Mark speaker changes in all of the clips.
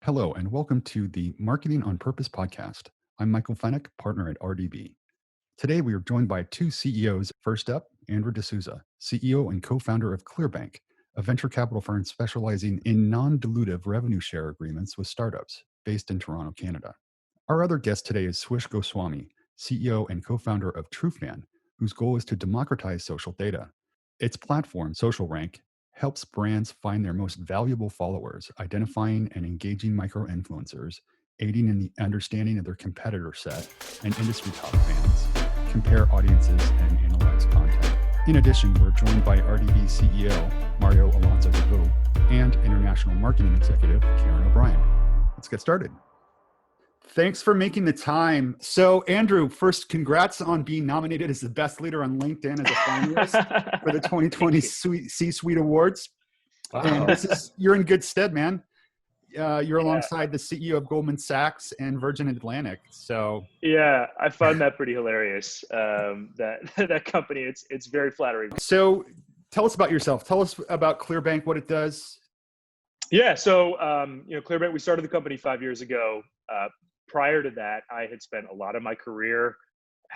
Speaker 1: Hello, and welcome to the Marketing on Purpose podcast. I'm Michael Fennick, partner at RDB. Today, we are joined by two CEOs. First up, Andrew D'Souza, CEO and co-founder of Clearbanc, a venture capital firm specializing in non-dilutive revenue share agreements with startups based in Toronto, Canada. Our other guest today is Swish Goswami, CEO and co-founder of Trufan, whose goal is to democratize social data. Its platform, SocialRank, helps brands find their most valuable followers, identifying and engaging micro-influencers, aiding in the understanding of their competitor set and industry top fans, compare audiences, and analyze content. In addition, we're joined by RDB CEO Mario Alonso de and International Marketing Executive Karen O'Brien. Let's get started. Thanks for making the time. So, Andrew, first, congrats on being nominated as the best leader on LinkedIn as a finalist for the 2020 C-Suite Awards.
Speaker 2: Wow.
Speaker 1: And you're in good stead, man. You're alongside the CEO of Goldman Sachs and Virgin Atlantic. So
Speaker 2: yeah, I found that pretty hilarious. That company, it's very flattering.
Speaker 1: So tell us about yourself. Tell us about Clearbanc, what it does.
Speaker 2: Yeah, so Clearbanc, we started the company 5 years ago. Prior to that, I had spent a lot of my career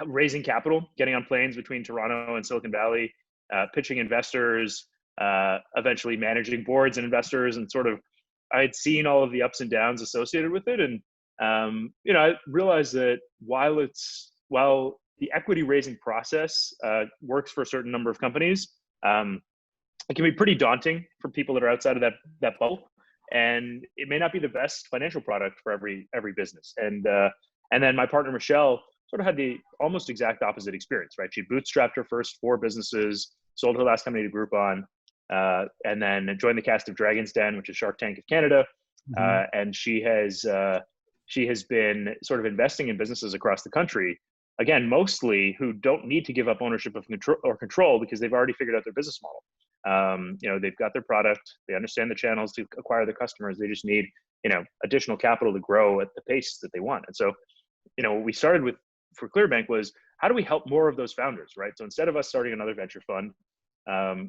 Speaker 2: raising capital, getting on planes between Toronto and Silicon Valley, pitching investors, eventually managing boards and investors, and I had seen all of the ups and downs associated with it. And, I realized that while the equity raising process works for a certain number of companies, it can be pretty daunting for people that are outside of that bubble. And it may not be the best financial product for every business. And then my partner, Michelle, sort of had the almost exact opposite experience, right? She bootstrapped her first 4 businesses, sold her last company to Groupon, and then joined the cast of Dragon's Den, which is Shark Tank of Canada. And she has been sort of investing in businesses across the country, again, mostly who don't need to give up ownership of control because they've already figured out their business model. They've got their product, they understand the channels to acquire their customers. They just need, additional capital to grow at the pace that they want. And so, what we started with for Clearbanc was, how do we help more of those founders, right? So instead of us starting another venture fund,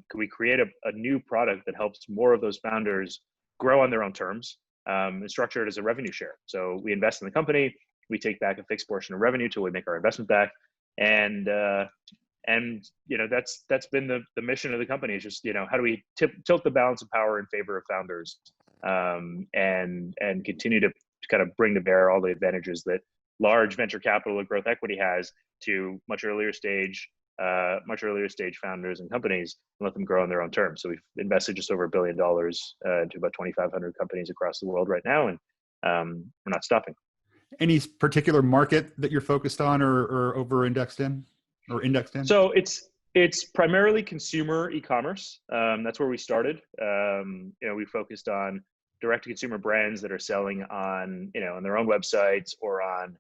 Speaker 2: could we create a new product that helps more of those founders grow on their own terms, and structure it as a revenue share? So we invest in the company, we take back a fixed portion of revenue till we make our investment back. And that's been the mission of the company, is just, how do we tilt the balance of power in favor of founders, and continue to kind of bring to bear all the advantages that large venture capital and growth equity has to much earlier stage founders and companies, and let them grow on their own terms. So we've invested just over $1 billion into about 2,500 companies across the world right now, and we're not stopping.
Speaker 1: Any particular market that you're focused on or over-indexed in? Or indexed in?
Speaker 2: So it's primarily consumer e-commerce. That's where we started. We focused on direct-to-consumer brands that are selling on their own websites or on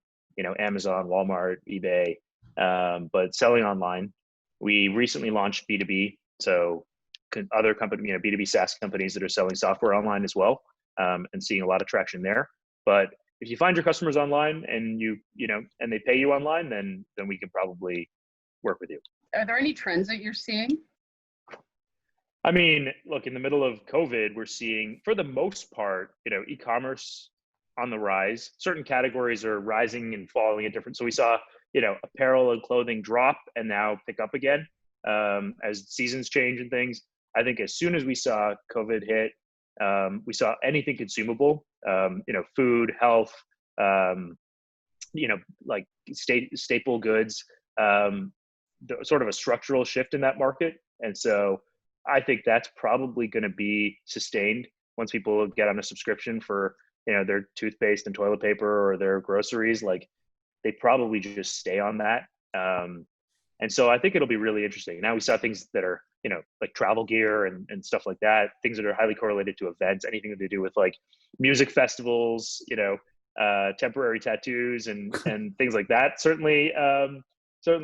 Speaker 2: Amazon, Walmart, eBay, but selling online. We recently launched B2B, so other company, B2B SaaS companies that are selling software online as well, and seeing a lot of traction there. But if you find your customers online and and they pay you online, then we can probably work with you.
Speaker 3: Are there any trends that you're seeing?
Speaker 2: I mean, look, in the middle of COVID, we're seeing, for the most part, e-commerce on the rise. Certain categories are rising and falling at different. So we saw, apparel and clothing drop and now pick up again as seasons change and things. I think as soon as we saw COVID hit, we saw anything consumable, food, health, like staple goods, sort of a structural shift in that market. And so I think that's probably going to be sustained once people get on a subscription for, their toothpaste and toilet paper or their groceries. Like, they probably just stay on that. And so I think it'll be really interesting. Now we saw things that are, like travel gear and stuff like that, things that are highly correlated to events, anything to do with like music festivals, temporary tattoos and things like that. Certainly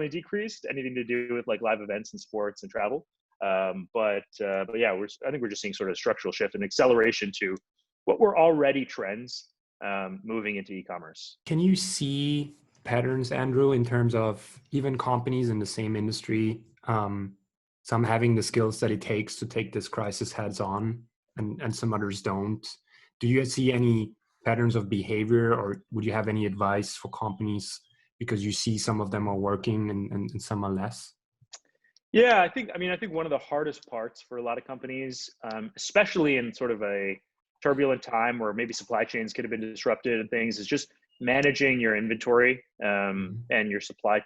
Speaker 2: decreased. Anything to do with like live events and sports and travel. But yeah, I think we're just seeing sort of a structural shift and acceleration to what were already trends moving into e-commerce.
Speaker 4: Can you see patterns, Andrew, in terms of even companies in the same industry, some having the skills that it takes to take this crisis heads on and some others don't? Do you see any patterns of behavior, or would you have any advice for companies because you see some of them are working and some are less?
Speaker 2: Yeah, I think one of the hardest parts for a lot of companies, especially in sort of a turbulent time where maybe supply chains could have been disrupted and things, is just managing your inventory and your supply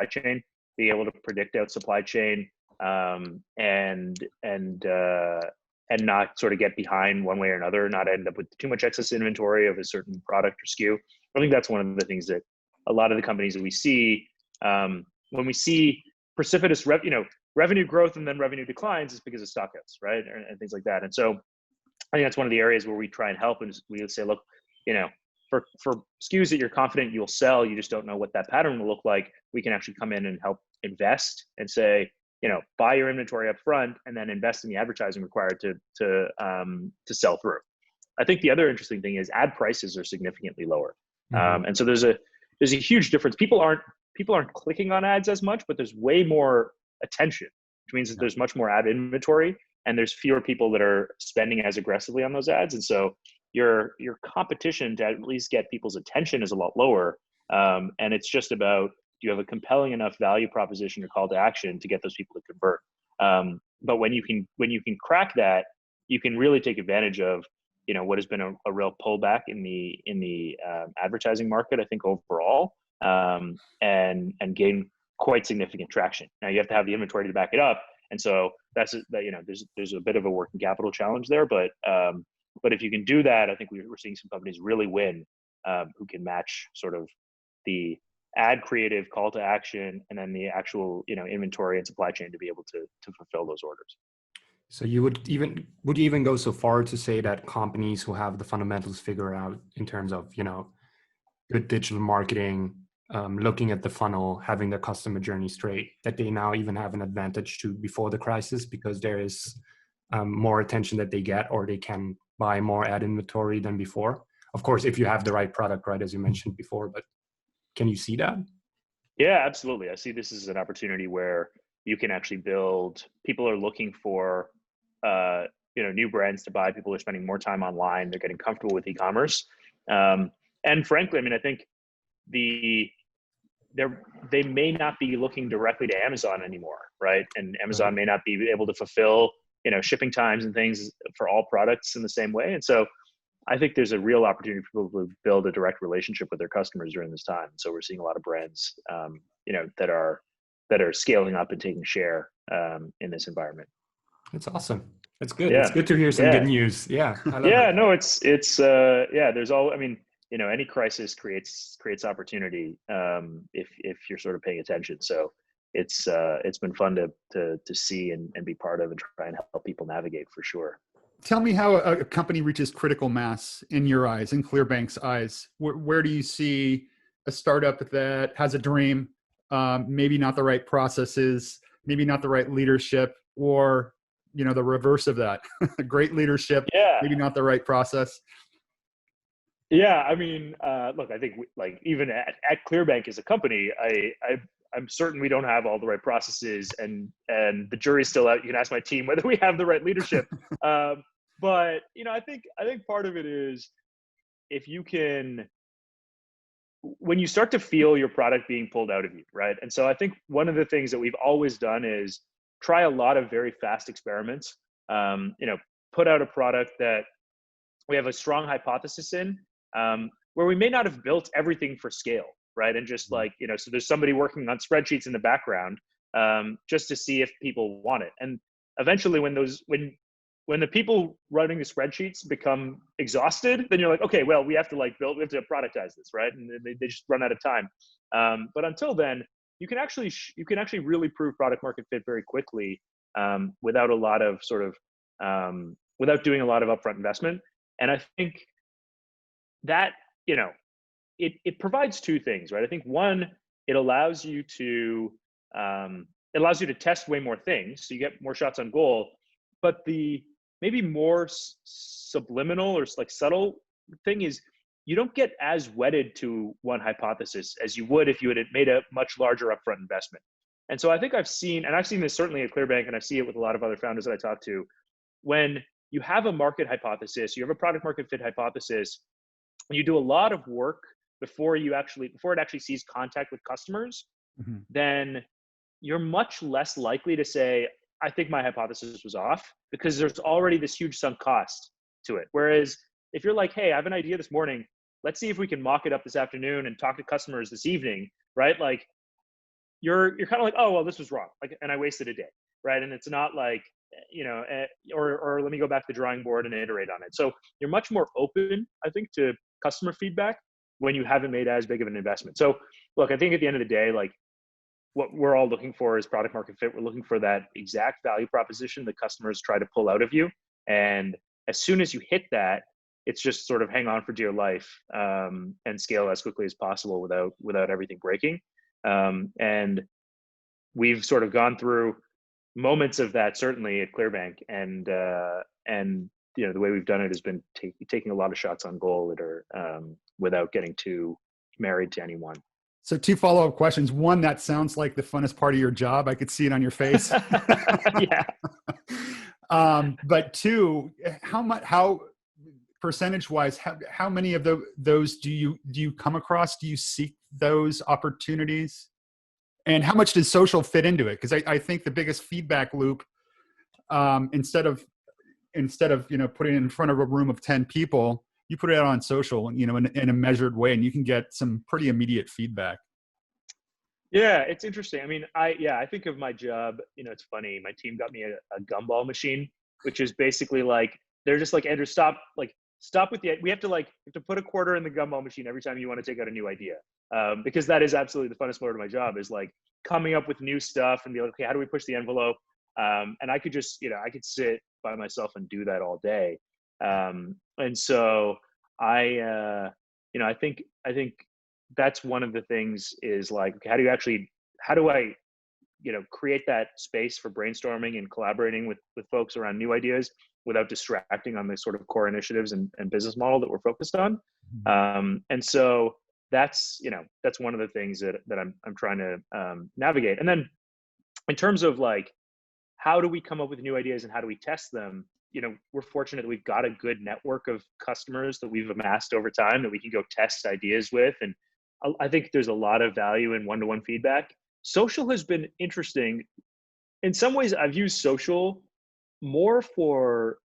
Speaker 2: chain, being able to predict out supply chain and not sort of get behind one way or another, not end up with too much excess inventory of a certain product or SKU. I think that's one of the things that a lot of the companies that we see when we see precipitous revenue growth and then revenue declines is because of stockouts, right? And things like that. And so I think that's one of the areas where we try and help, and we say, look, for SKUs that you're confident you'll sell, you just don't know what that pattern will look like. We can actually come in and help invest and say, buy your inventory up front and then invest in the advertising required to sell through. I think the other interesting thing is ad prices are significantly lower. And so there's a huge difference. People aren't clicking on ads as much, but there's way more attention, which means that there's much more ad inventory and there's fewer people that are spending as aggressively on those ads. And so your competition to at least get people's attention is a lot lower. And it's just about, do you have a compelling enough value proposition or call to action to get those people to convert? But when you can crack that, you can really take advantage of what has been a real pullback in the advertising market, I think, overall, and gain quite significant traction. Now you have to have the inventory to back it up, and so there's a bit of a working capital challenge there. But if you can do that, I think we're seeing some companies really win who can match sort of the ad creative call to action and then the actual inventory and supply chain to be able to fulfill those orders.
Speaker 4: So would you even go so far to say that companies who have the fundamentals figured out in terms of good digital marketing, looking at the funnel, having their customer journey straight, that they now even have an advantage to before the crisis because there is more attention that they get, or they can buy more ad inventory than before? Of course, if you have the right product, right, as you mentioned before, but can you see that?
Speaker 2: Yeah, absolutely. I see this as an opportunity where you can actually build. People are looking for new brands to buy. People are spending more time online. They're getting comfortable with e-commerce. And frankly, I think they may not be looking directly to Amazon anymore, right? And Amazon may not be able to fulfill shipping times and things for all products in the same way. And so I think there's a real opportunity for people to build a direct relationship with their customers during this time. So we're seeing a lot of brands, that are scaling up and taking share in this environment.
Speaker 4: That's awesome. That's good.
Speaker 2: Yeah.
Speaker 4: It's good to hear some good news. Yeah. I love it.
Speaker 2: No, it's there's all, any crisis creates opportunity if you're sort of paying attention. So it's been fun to see and be part of and try and help people navigate for sure.
Speaker 1: Tell me how a company reaches critical mass in your eyes, in Clearbanc's eyes. Where do you see a startup that has a dream, maybe not the right processes, maybe not the right leadership, or the reverse of that, great leadership, maybe not the right process?
Speaker 2: Yeah, look, I think even at Clearbanc as a company, I'm certain we don't have all the right processes, and the jury's still out. You can ask my team whether we have the right leadership. But I think part of it is when you start to feel your product being pulled out of you, right? And so I think one of the things that we've always done is try a lot of very fast experiments. Put out a product that we have a strong hypothesis in, where we may not have built everything for scale, right? And just so there's somebody working on spreadsheets in the background, just to see if people want it. And eventually when the people running the spreadsheets become exhausted, then you're like, okay, well, we have to productize this, right? And they just run out of time. But until then, you can actually really prove product market fit very quickly, without a lot of without doing a lot of upfront investment. And I think that, it provides two things, right? I think one, it allows you to test way more things, so you get more shots on goal. But the maybe more subliminal or subtle thing is you don't get as wedded to one hypothesis as you would if you had made a much larger upfront investment. And so I think I've seen this certainly at Clearbanc, and I see it with a lot of other founders that I talk to. When you have a market hypothesis, you have a product market fit hypothesis, you do a lot of work before it actually sees contact with customers,
Speaker 1: Mhm.
Speaker 2: then you're much less likely to say, I think my hypothesis was off, because there's already this huge sunk cost to it. Whereas if you're like, hey, I have an idea this morning, let's see if we can mock it up this afternoon and talk to customers this evening, right? Like you're kind of like, oh, well, this was wrong. Like, and I wasted a day, right? And it's not like, or let me go back to the drawing board and iterate on it. So you're much more open, I think, to customer feedback when you haven't made as big of an investment. So look, I think at the end of the day, like what we're all looking for is product market fit. We're looking for that exact value proposition that customers try to pull out of you. And as soon as you hit that, it's just sort of hang on for dear life, and scale as quickly as possible without everything breaking. And we've sort of gone through moments of that, certainly at Clearbanc, and the way we've done it has been taking a lot of shots on goal that are, without getting too married to anyone.
Speaker 1: So 2 follow-up questions. One, that sounds like the funnest part of your job. I could see it on your face.
Speaker 2: Yeah.
Speaker 1: But 2, how percentage-wise, how many of those do you come across? Do you seek those opportunities? And how much does social fit into it? Because I think the biggest feedback loop, instead of putting it in front of a room of 10 people, you put it out on social, in a measured way, and you can get some pretty immediate feedback.
Speaker 2: Yeah, it's interesting. I mean, I think of my job, it's funny. My team got me a gumball machine, which is basically like, they're just like, Andrew, stop with we have to put a quarter in the gumball machine every time you want to take out a new idea. Because that is absolutely the funnest part of my job, is like coming up with new stuff and be like, okay, how do we push the envelope? And I could just, I could sit by myself and do that all day. And so I think that's one of the things, is like, okay, how do I create that space for brainstorming and collaborating with folks around new ideas without distracting on the sort of core initiatives and business model that we're focused on. And so that's one of the things that I'm trying to navigate. And then in terms of like, how do we come up with new ideas and how do we test them? We're fortunate that we've got a good network of customers that we've amassed over time that we can go test ideas with. And I think there's a lot of value in one-to-one feedback. Social has been interesting. In some ways, I've used social more for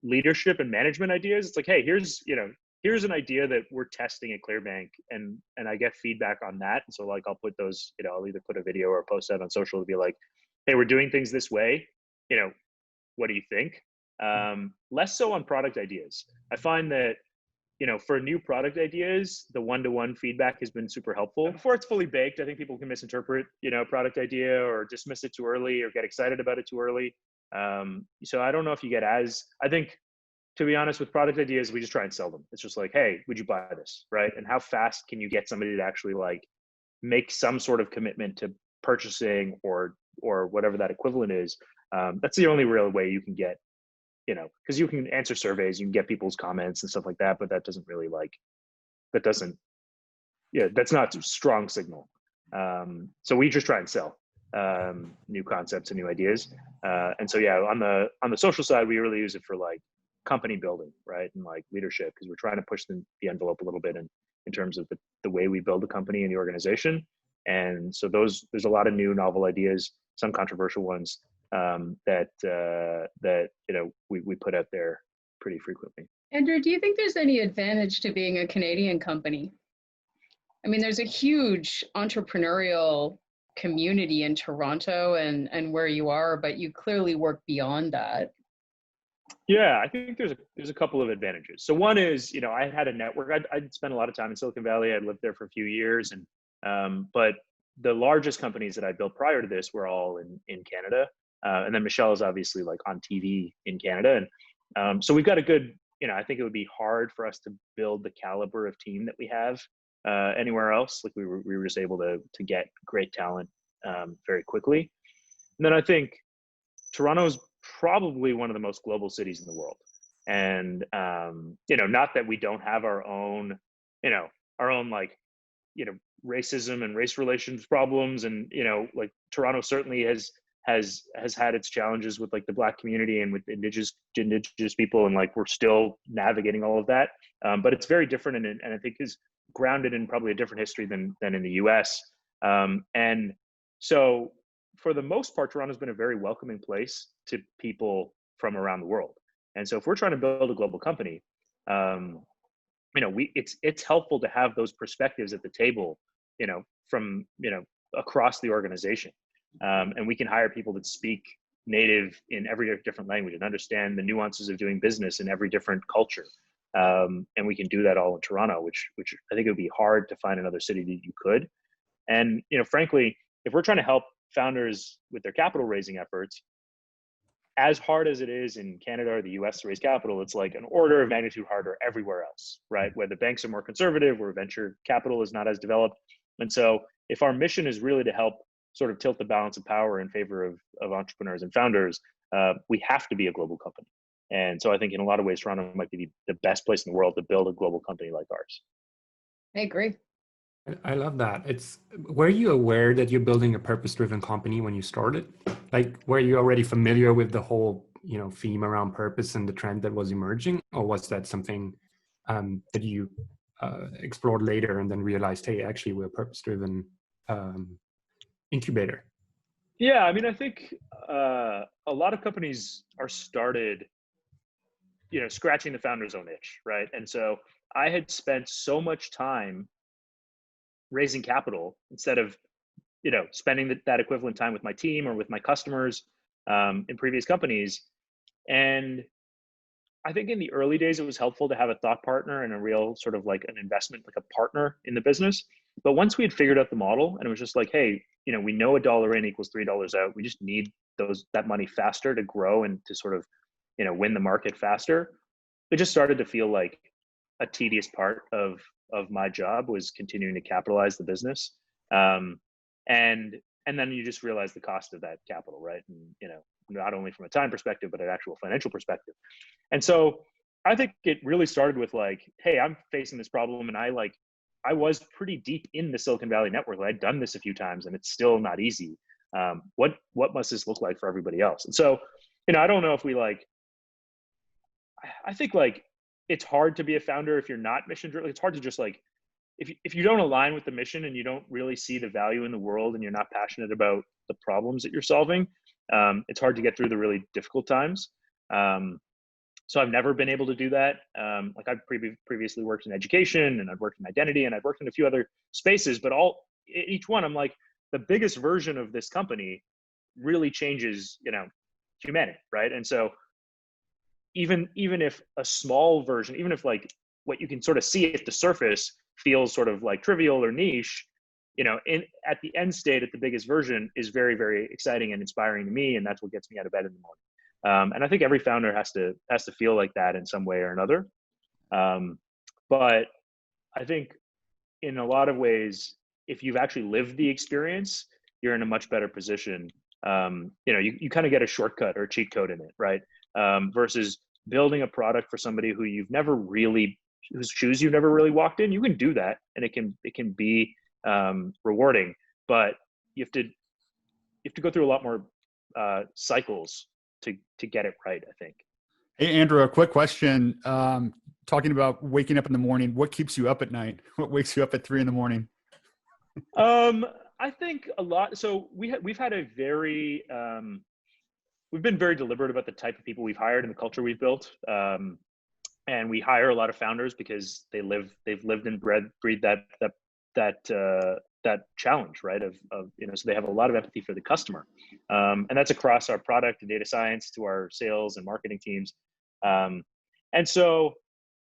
Speaker 2: leadership and management ideas. It's like, hey, here's an idea that we're testing at Clearbanc, and I get feedback on that. And so like, I'll put those, I'll either put a video or a post out on social to be like, hey, we're doing things this way. What do you think? Less so on product ideas. I find that, for new product ideas, the one-to-one feedback has been super helpful. Before it's fully baked, I think people can misinterpret, a product idea or dismiss it too early or get excited about it too early. So I don't know if you I think, to be honest, with product ideas, we just try and sell them. It's just like, hey, would you buy this? Right. And how fast can you get somebody to actually like make some sort of commitment to purchasing or whatever that equivalent is? That's the only real way you can get, because you can answer surveys, you can get people's comments and stuff like that, but that doesn't really that's not a strong signal. So we just try and sell new concepts and new ideas. And so, on the social side, we really use it for like company building, right? And like leadership, because we're trying to push the envelope a little bit in terms of the way we build the company and the organization. And so there's a lot of new novel ideas, some controversial ones, that we put out there pretty frequently.
Speaker 3: Andrew, do you think there's any advantage to being a Canadian company? I mean, there's a huge entrepreneurial community in Toronto and where you are, but you clearly work beyond that.
Speaker 2: Yeah, I think there's a couple of advantages. So one is, I had a network. I'd spent a lot of time in Silicon Valley. I'd lived there for a few years, and but the largest companies that I built prior to this were all in Canada. And then Michelle is obviously like on TV in Canada. And so we've got a good, I think it would be hard for us to build the caliber of team that we have anywhere else. Like we were just able to get great talent very quickly. And then I think Toronto is probably one of the most global cities in the world. And, not that we don't have our own like, racism and race relations problems. And, like Toronto certainly has has had its challenges with like the Black community and with indigenous people, and like we're still navigating all of that. But it's very different, and I think is grounded in probably a different history than in the U.S. And so for the most part, Toronto's been a very welcoming place to people from around the world. And so if we're trying to build a global company, it's helpful to have those perspectives at the table, from across the organization. And we can hire people that speak native in every different language and understand the nuances of doing business in every different culture. And we can do that all in Toronto, which I think it would be hard to find another city that you could. And, frankly, if we're trying to help founders with their capital raising efforts, as hard as it is in Canada or the US to raise capital, it's like an order of magnitude harder everywhere else, right? Where the banks are more conservative, where venture capital is not as developed. And so if our mission is really to help sort of tilt the balance of power in favor of entrepreneurs and founders, we have to be a global company. And so I think in a lot of ways, Toronto might be the best place in the world to build a global company like ours.
Speaker 3: I agree.
Speaker 4: I love that. Were you aware that you're building a purpose-driven company when you started? Like, were you already familiar with the whole, theme around purpose and the trend that was emerging, or was that something that you explored later and then realized, hey, actually, we're a purpose-driven incubator?
Speaker 2: Yeah, I mean, I think a lot of companies are started, scratching the founder's own itch, right? And so I had spent so much time raising capital instead of spending that equivalent time with my team or with my customers in previous companies. And I think in the early days it was helpful to have a thought partner and a real sort of like an investment, like a partner in the business. But once we had figured out the model and it was just like, hey, we know $1 in equals $3 out, we just need that money faster to grow and to sort of win the market faster, it just started to feel like a tedious part of my job was continuing to capitalize the business. And then you just realize the cost of that capital, right? And, not only from a time perspective, but an actual financial perspective. And so I think it really started with like, hey, I'm facing this problem. And I was pretty deep in the Silicon Valley network. I'd done this a few times and it's still not easy. What must this look like for everybody else? And so, I don't know if I think like, it's hard to be a founder if you're not mission driven. It's hard to just like, if you don't align with the mission and you don't really see the value in the world and you're not passionate about the problems that you're solving, it's hard to get through the really difficult times. So I've never been able to do that. Like I've previously worked in education and I've worked in identity and I've worked in a few other spaces, but each one, I'm like, the biggest version of this company really changes, humanity, right? And so even if a small version, even if like what you can sort of see at the surface feels sort of like trivial or niche, at the end state, at the biggest version is very, very exciting and inspiring to me. And that's what gets me out of bed in the morning. And I think every founder has to feel like that in some way or another. But I think in a lot of ways, if you've actually lived the experience, you're in a much better position. You kind of get a shortcut or a cheat code in it, right? Versus building a product for somebody whose shoes you've never really walked in. You can do that, and it can be rewarding, but you have to go through a lot more cycles to get it right, I think.
Speaker 1: Hey, Andrew, a quick question. Talking about waking up in the morning, what keeps you up at night? What wakes you up at 3 a.m?
Speaker 2: I think a lot. So we've had a very we've been very deliberate about the type of people we've hired and the culture we've built. And we hire a lot of founders because they've lived and breathed that challenge, right? So they have a lot of empathy for the customer. And that's across our product and data science to our sales and marketing teams. And so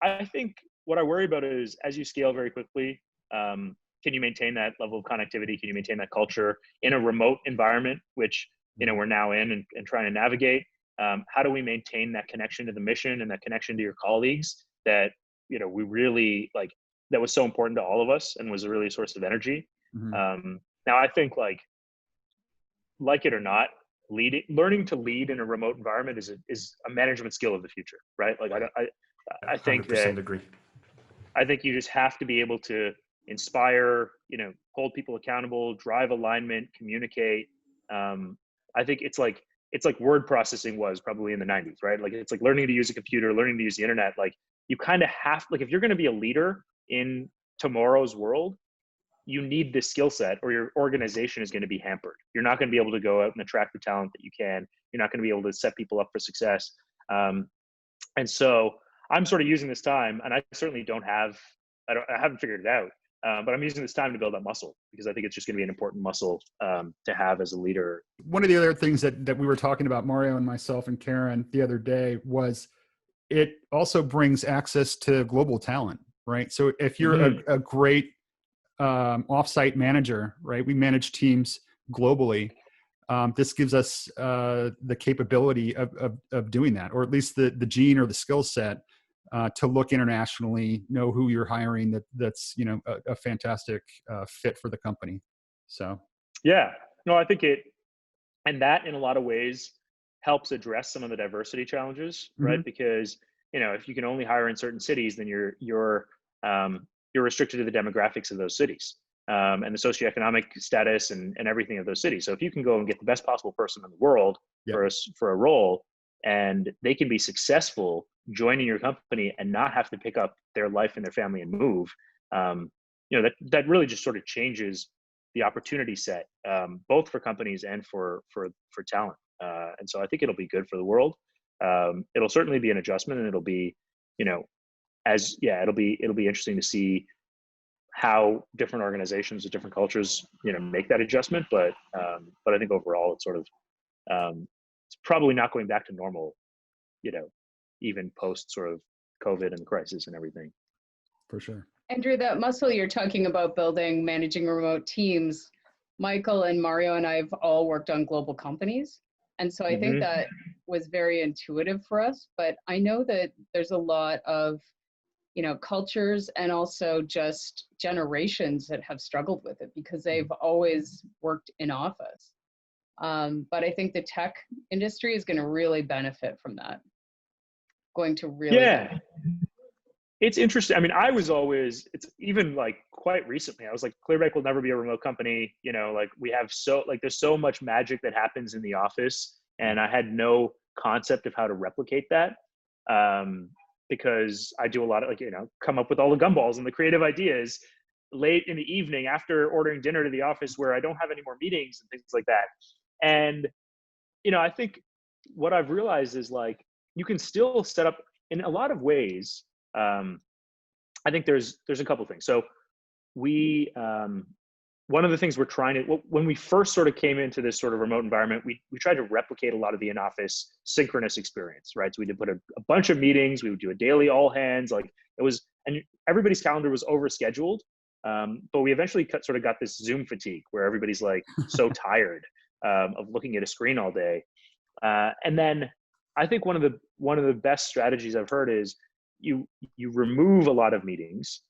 Speaker 2: I think what I worry about is as you scale very quickly, can you maintain that level of connectivity? Can you maintain that culture in a remote environment, which, we're now in and trying to navigate? How do we maintain that connection to the mission and that connection to your colleagues that, we really that was so important to all of us and was a really source of energy. Mm-hmm. Now I think like it or not, learning to lead in a remote environment is a management skill of the future, right? Like I think that
Speaker 4: agree.
Speaker 2: I think you just have to be able to inspire, hold people accountable, drive alignment, communicate. I think it's like word processing was probably in the 90s, right? Like it's like learning to use a computer, learning to use the internet. Like you kind of have, like if you're going to be a leader in tomorrow's world, you need this skill set or your organization is going to be hampered. You're not going to be able to go out and attract the talent that you can. You're not going to be able to set people up for success. And so I'm sort of using this time, and I certainly I haven't figured it out, but I'm using this time to build that muscle because I think it's just going to be an important muscle to have as a leader.
Speaker 1: One of the other things that we were talking about, Mario and myself and Karen, the other day was it also brings access to global talent, right? So if you're a great offsite manager, right? We manage teams globally. This gives us the capability of doing that, or at least the gene or the skill set to look internationally, know who you're hiring that's a fantastic fit for the company. So
Speaker 2: yeah, no, I think and that in a lot of ways helps address some of the diversity challenges, right? Because if you can only hire in certain cities, then you're restricted to the demographics of those cities and the socioeconomic status and everything of those cities. So if you can go and get the best possible person in the world for a role, and they can be successful joining your company and not have to pick up their life and their family and move, that really just sort of changes the opportunity set, both for companies and for talent. And so I think it'll be good for the world. It'll certainly be an adjustment, and it'll be, it'll be interesting to see how different organizations with different cultures, make that adjustment. But I think overall it's sort of, it's probably not going back to normal, even post sort of COVID and crisis and everything.
Speaker 1: For sure.
Speaker 3: Andrew, that muscle you're talking about building, managing remote teams, Michael and Mario and I have all worked on global companies. And so I think that was very intuitive for us, but I know that there's a lot of, cultures and also just generations that have struggled with it because they've always worked in office. But I think the tech industry is going to really benefit from that. Benefit.
Speaker 2: It's interesting. I mean, it's even like quite recently, I was like, Clearbanc will never be a remote company. Like we have there's so much magic that happens in the office, and I had no concept of how to replicate that. Because I do a lot of come up with all the gumballs and the creative ideas late in the evening after ordering dinner to the office where I don't have any more meetings and things like that. And, I think what I've realized is like, you can still set up in a lot of ways. I think there's a couple of things. So one of the things we're trying to, when we first sort of came into this sort of remote environment, we tried to replicate a lot of the in-office synchronous experience, right? So we did put a bunch of meetings, we would do a daily all hands, and everybody's calendar was overscheduled. But we eventually sort of got this Zoom fatigue where everybody's like so tired of looking at a screen all day. And then I think one of the best strategies I've heard is you remove a lot of meetings.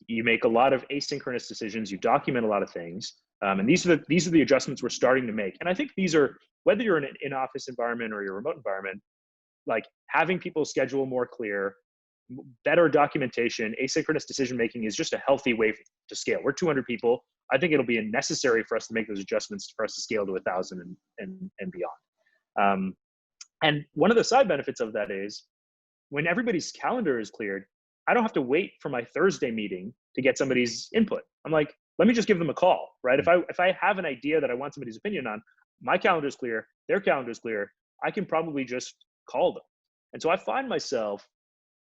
Speaker 2: You make a lot of asynchronous decisions. You document a lot of things, and these are the adjustments we're starting to make. And I think these are, whether you're in an in-office environment or your remote environment, like having people schedule more clear, better documentation, asynchronous decision making is just a healthy way to scale. We're 200 people. I think it'll be necessary for us to make those adjustments for us to scale to 1,000 and beyond. And one of the side benefits of that is when everybody's calendar is cleared, I don't have to wait for my Thursday meeting to get somebody's input. I'm like, let me just give them a call, right? If I have an idea that I want somebody's opinion on, my calendar's clear, their calendar's clear, I can probably just call them. And so I find myself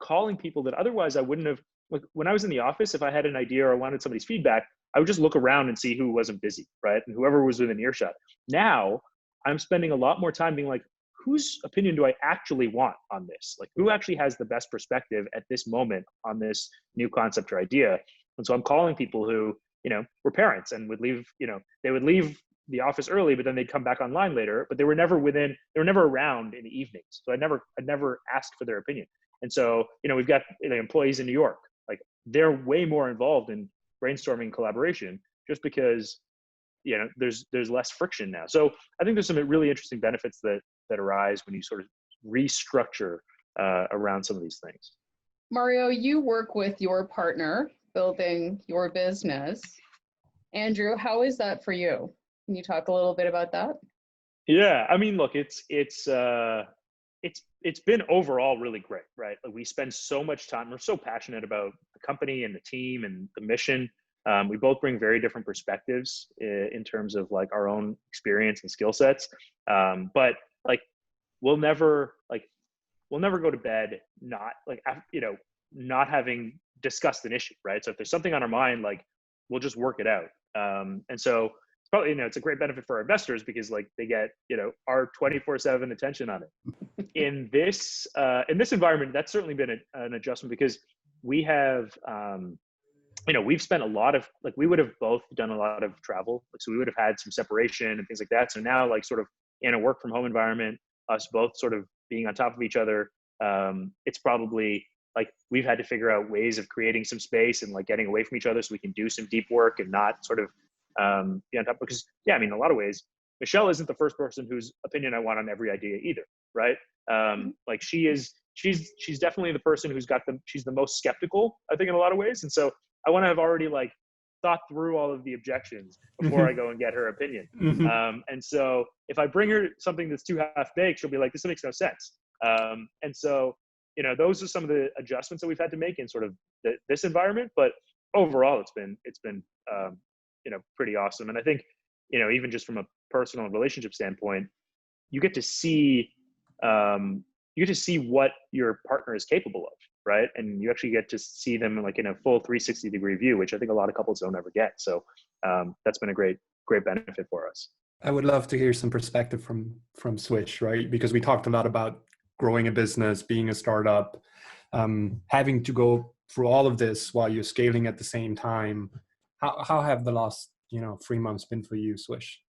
Speaker 2: calling people that otherwise I wouldn't have. Like when I was in the office, if I had an idea or I wanted somebody's feedback, I would just look around and see who wasn't busy, right? And whoever was within earshot. Now I'm spending a lot more time being like, whose opinion do I actually want on this? Like who actually has the best perspective at this moment on this new concept or idea? And so I'm calling people who, were parents and would leave, they would leave the office early, but then they'd come back online later, but they were never around in the evenings. So I'd never asked for their opinion. And so, we've got employees in New York, like they're way more involved in brainstorming collaboration just because, there's less friction now. So I think there's some really interesting benefits that arise when you sort of restructure around some of these things.
Speaker 3: Mario, you work with your partner building your business. Andrew, how is that for you? Can you talk a little bit about that?
Speaker 2: Yeah, I mean, look, it's been overall really great, right? Like we spend so much time. We're so passionate about the company and the team and the mission. We both bring very different perspectives in terms of like our own experience and skill sets. But like we'll never like we'll never go to bed not like not having discussed an issue, right? So if there's something on our mind, like we'll just work it out. And so it's probably it's a great benefit for our investors because like they get our 24/7 attention on it. In this environment, that's certainly been an adjustment because we have we've spent a lot of like we would have both done a lot of travel, like so we would have had some separation and things like that. So now like sort of in a work from home environment, us both sort of being on top of each other, it's probably like we've had to figure out ways of creating some space and like getting away from each other so we can do some deep work and not sort of be on top. Because I mean, in a lot of ways, Michelle isn't the first person whose opinion I want on every idea either, right? Like she's definitely the person she's the most skeptical, I think, in a lot of ways. And so I want to have already like thought through all of the objections before I go and get her opinion. And so if I bring her something that's too half baked, she'll be like, this makes no sense. And so, those are some of the adjustments that we've had to make in sort of this environment, but overall it's been pretty awesome. And I think, even just from a personal relationship standpoint, you get to see what your partner is capable of, right? And you actually get to see them like in a full 360-degree view, which I think a lot of couples don't ever get. So that's been a great benefit for us.
Speaker 4: I would love to hear some perspective from Swish, right? Because we talked a lot about growing a business, being a startup, having to go through all of this while you're scaling at the same time. How have the last 3 months been for you, Swish?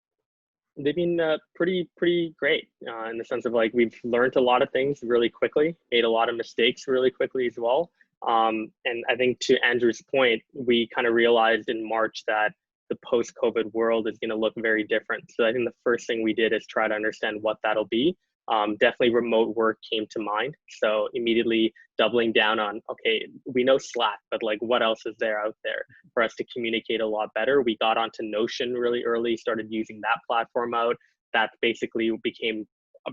Speaker 5: They've been pretty great in the sense of like we've learned a lot of things really quickly, made a lot of mistakes really quickly as well. And I think to Andrew's point, we kind of realized in March that the post-COVID world is going to look very different. So I think the first thing we did is try to understand what that'll be. Definitely remote work came to mind. So immediately doubling down on, okay, we know Slack, but like what else is there out there for us to communicate a lot better? We got onto Notion really early, started using that platform out. That basically became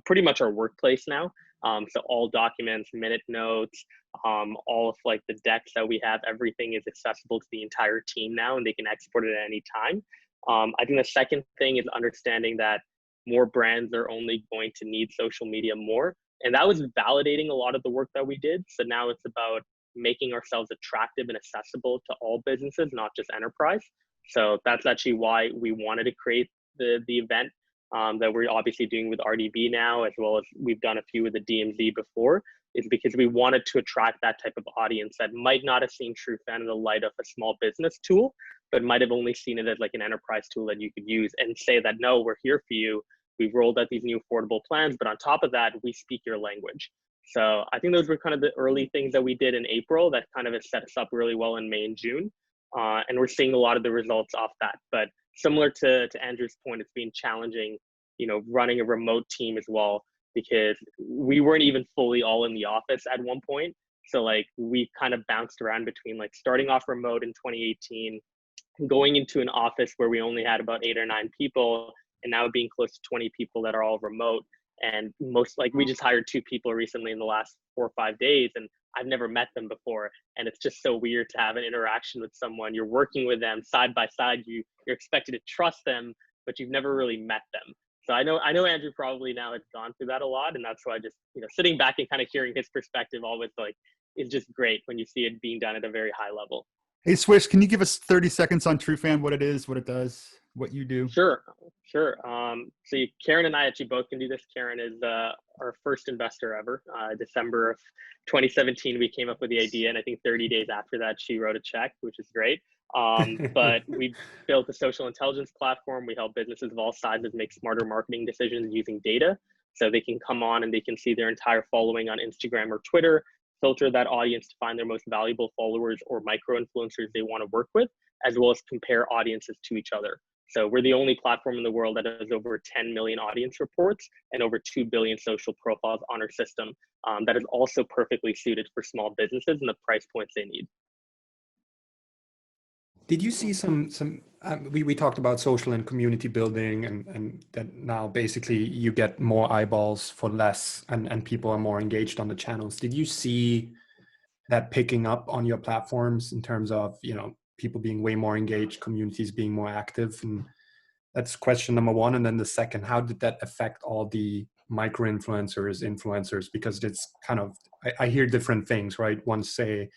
Speaker 5: pretty much our workplace now. So all documents, minute notes, all of like the decks that we have, everything is accessible to the entire team now and they can export it at any time. I think the second thing is understanding that more brands are only going to need social media more. And that was validating a lot of the work that we did. So now it's about making ourselves attractive and accessible to all businesses, not just enterprise. So that's actually why we wanted to create the event that we're obviously doing with RDB now, as well as we've done a few with the DMZ before, is because we wanted to attract that type of audience that might not have seen Trufan in the light of a small business tool, but might have only seen it as like an enterprise tool that you could use and say that, no, we're here for you. We've rolled out these new affordable plans, but on top of that, we speak your language. So I think those were kind of the early things that we did in April that kind of has set us up really well in May and June. And we're seeing a lot of the results off that. But similar to Andrew's point, it's been challenging, running a remote team as well, because we weren't even fully all in the office at one point. So like we kind of bounced around between like starting off remote in 2018, going into an office where we only had about 8 or 9 people, and now being close to 20 people that are all remote. And we just hired 2 people recently in the last 4 or 5 days, and I've never met them before. And it's just so weird to have an interaction with someone. You're working with them side by side. You're expected to trust them, but you've never really met them. So I know Andrew probably now has gone through that a lot. And that's why just, sitting back and kind of hearing his perspective always like is just great when you see it being done at a very high level.
Speaker 1: Hey, Swish, can you give us 30 seconds on Trufan, what it is, what it does, what you do?
Speaker 5: Sure. So Karen and I actually both can do this. Karen is our first investor ever. December of 2017, we came up with the idea, and I think 30 days after that, she wrote a check, which is great. But we built a social intelligence platform. We help businesses of all sizes make smarter marketing decisions using data. So they can come on and they can see their entire following on Instagram or Twitter, filter that audience to find their most valuable followers or micro-influencers they want to work with, as well as compare audiences to each other. So we're the only platform in the world that has over 10 million audience reports and over 2 billion social profiles on our system. That is also perfectly suited for small businesses and the price points they need.
Speaker 4: Did you see some we talked about social and community building, and that now basically you get more eyeballs for less, and people are more engaged on the channels. Did you see that picking up on your platforms in terms of, people being way more engaged, communities being more active? And that's question number one. And then the second, how did that affect all the micro influencers? Because it's kind of, I hear different things, right? Ones say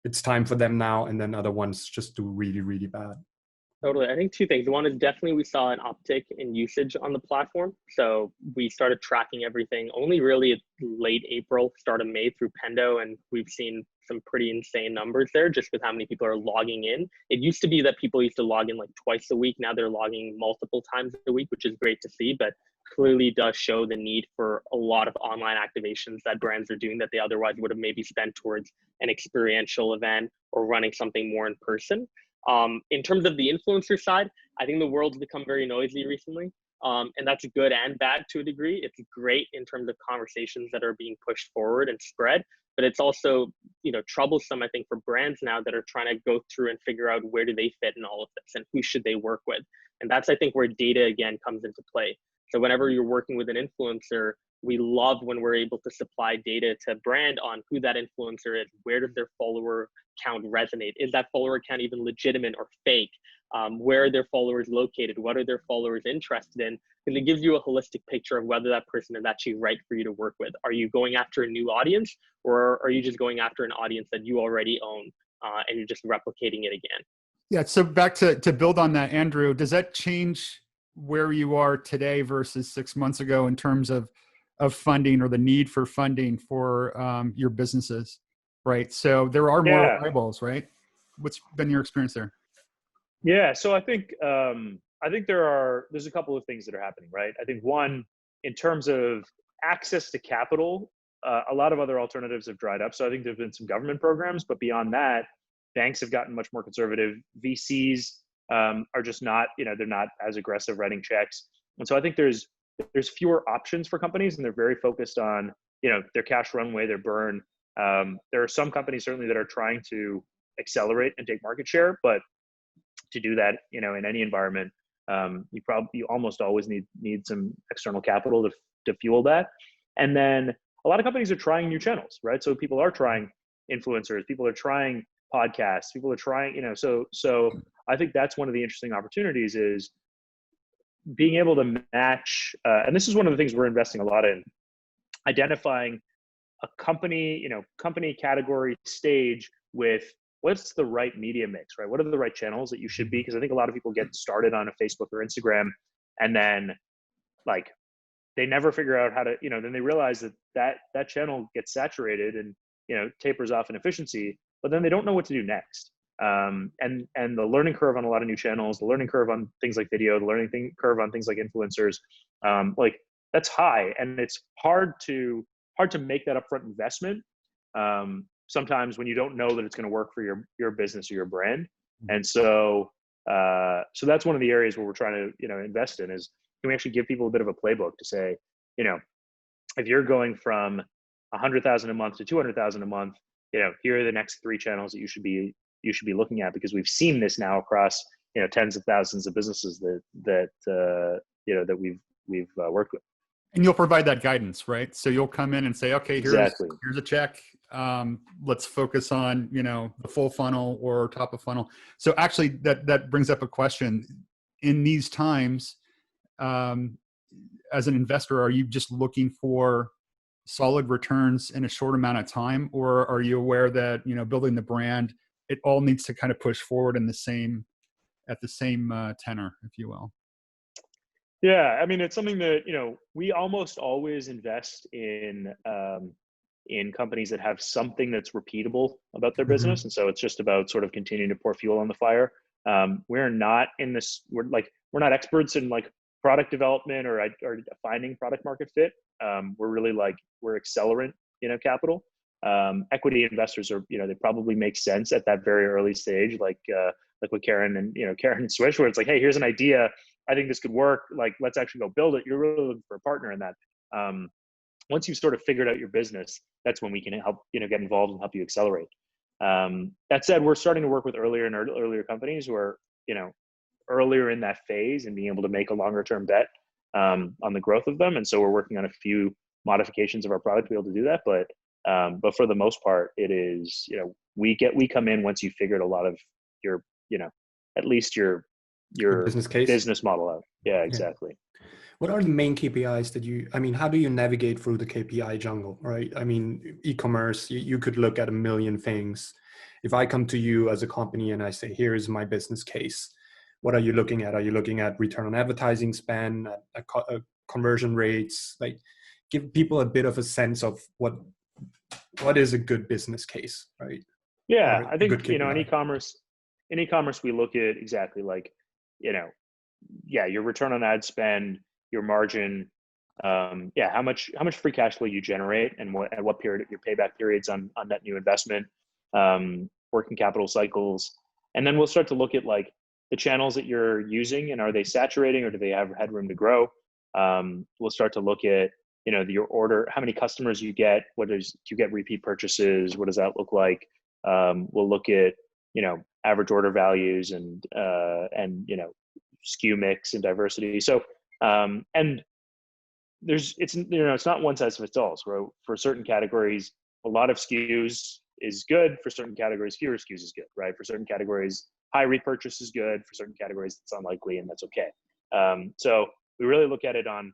Speaker 4: it's time for them now, and then other ones just do really, really bad.
Speaker 5: Totally. I think two things. One is definitely we saw an uptick in usage on the platform. So we started tracking everything only really late April, start of May through Pendo, and we've seen some pretty insane numbers there just with how many people are logging in. It used to be that people used to log in like twice a week. Now they're logging multiple times a week, which is great to see, but clearly does show the need for a lot of online activations that brands are doing that they otherwise would have maybe spent towards an experiential event or running something more in person. In terms of the influencer side, I think the world's become very noisy recently. And that's good and bad to a degree. It's great in terms of conversations that are being pushed forward and spread, but it's also, troublesome, I think, for brands now that are trying to go through and figure out where do they fit in all of this and who should they work with. And that's, I think, where data again comes into play. So whenever you're working with an influencer, we love when we're able to supply data to brand on who that influencer is. Where does their follower count resonate? Is that follower count even legitimate or fake? Where are their followers located? What are their followers interested in? And it gives you a holistic picture of whether that person is actually right for you to work with. Are you going after a new audience, or are you just going after an audience that you already own and you're just replicating it again?
Speaker 1: Yeah. So back to build on that, Andrew, does that change where you are today versus 6 months ago in terms of funding or the need for funding for your businesses? Right. So there are more eyeballs, right? What's been your experience there?
Speaker 2: Yeah. So I think there's a couple of things that are happening, right? I think one, in terms of access to capital, a lot of other alternatives have dried up. So I think there've been some government programs, but beyond that, banks have gotten much more conservative. VCs are just not, they're not as aggressive writing checks. And so I think there's fewer options for companies, and they're very focused on, their cash runway, their burn. There are some companies certainly that are trying to accelerate and take market share, but to do that, in any environment, you almost always need some external capital to fuel that. And then a lot of companies are trying new channels, right? So people are trying influencers, people are trying podcasts, people are trying, so I think that's one of the interesting opportunities is being able to match, and this is one of the things we're investing a lot in, identifying a company, company category stage with what's the right media mix, right? What are the right channels that you should be? Because I think a lot of people get started on a Facebook or Instagram, and then like they never figure out how to, then they realize that channel gets saturated and, tapers off in efficiency, but then they don't know what to do next. And the learning curve on a lot of new channels, the learning curve on things like video, the learning curve on things like influencers, that's high, and it's hard to make that upfront investment. Sometimes when you don't know that it's going to work for your business or your brand. And so that's one of the areas where we're trying to, invest in is, can we actually give people a bit of a playbook to say, if you're going from 100,000 a month to 200,000 a month, here are the next 3 channels that you should be looking at, because we've seen this now across, tens of thousands of businesses that we've worked with.
Speaker 1: And you'll provide that guidance, right? So you'll come in and say, okay, here's a check. Let's focus on, the full funnel or top of funnel. So actually that brings up a question. In these times, as an investor, are you just looking for solid returns in a short amount of time? Or are you aware that, building the brand, it all needs to kind of push forward at the same tenor, if you will?
Speaker 2: Yeah, I mean, it's something that, we almost always invest in companies that have something that's repeatable about their business. And so it's just about sort of continuing to pour fuel on the fire. We're not in this, we're not experts in like product development or finding product market fit. We're really we're accelerant, capital. Equity investors are, they probably make sense at that very early stage, like with Karen and Swish, where it's like, hey, here's an idea. I think this could work. Like, let's actually go build it. You're really looking for a partner in that. Once you've sort of figured out your business, that's when we can help, get involved and help you accelerate. That said, we're starting to work with earlier companies where, earlier in that phase and being able to make a longer term bet on the growth of them. And so we're working on a few modifications of our product to be able to do that. But for the most part, it is, we come in once you figured a lot of your, at least your
Speaker 4: business case,
Speaker 2: business model out. Yeah, exactly.
Speaker 4: What are the main KPIs that how do you navigate through the KPI jungle, right? I mean, e-commerce, you could look at a million things. If I come to you as a company and I say, here is my business case, what are you looking at? Are you looking at return on advertising spend, conversion rates? Like, give people a bit of a sense of what is a good business case, right?
Speaker 2: Yeah, I think, in e-commerce, we look at exactly like, your return on ad spend, your margin, how much free cash flow you generate, and at what period your payback periods on that new investment, working capital cycles. And then we'll start to look at like the channels that you're using, and are they saturating or do they have headroom to grow? We'll start to look at, your order, how many customers you get, do you get repeat purchases? What does that look like? We'll look at, average order values and SKU mix and diversity. So, and it's not one size fits all. So for certain categories, a lot of SKUs is good. For certain categories, fewer SKUs is good, right? For certain categories, high repurchase is good. For certain categories, it's unlikely, and that's okay. So we really look at it on,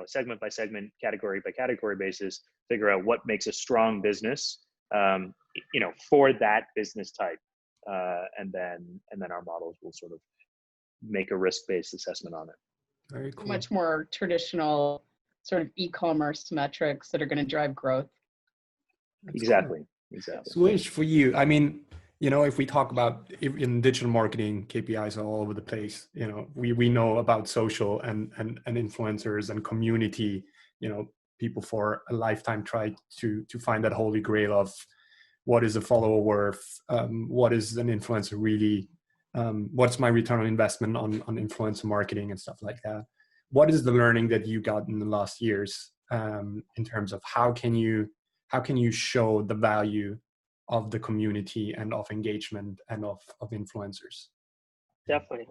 Speaker 2: segment by segment, category by category basis, figure out what makes a strong business, for that business type. And then our models will sort of make a risk-based assessment on it.
Speaker 4: Very cool.
Speaker 3: Much more traditional sort of e-commerce metrics that are going to drive growth.
Speaker 2: Exactly.
Speaker 4: Swish, for you, I mean, if we talk about in digital marketing, KPIs are all over the place. We know about social and influencers and community. People for a lifetime try to find that holy grail of what is a follower worth, what is an influencer really, what's my return on investment on influencer marketing and stuff like that. What is the learning that you got in the last years in terms of how can you show the value of the community and of engagement and of influencers?
Speaker 5: Definitely.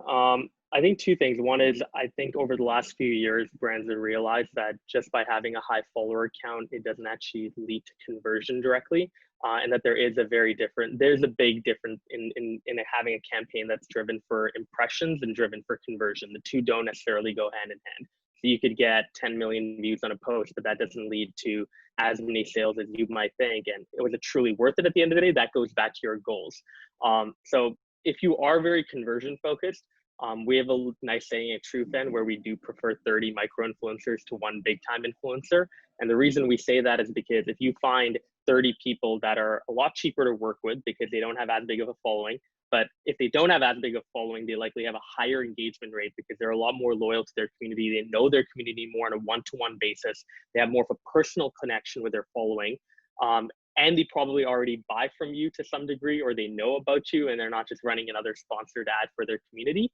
Speaker 5: I think two things. One is, I think over the last few years, brands have realized that just by having a high follower count, it doesn't actually lead to conversion directly. And that there's a big difference in having a campaign that's driven for impressions and driven for conversion. The two don't necessarily go hand in hand. So you could get 10 million views on a post, but that doesn't lead to as many sales as you might think. And was it truly worth it at the end of the day? That goes back to your goals. So if you are very conversion focused, we have a nice saying at Trufan where we do prefer 30 micro influencers to one big time influencer. And the reason we say that is because if you find 30 people that are a lot cheaper to work with because they don't have as big of a following, but if they don't have as big of a following, they likely have a higher engagement rate because they're a lot more loyal to their community. They know their community more on a one-to-one basis. They have more of a personal connection with their following. And they probably already buy from you to some degree, or they know about you and they're not just running another sponsored ad for their community.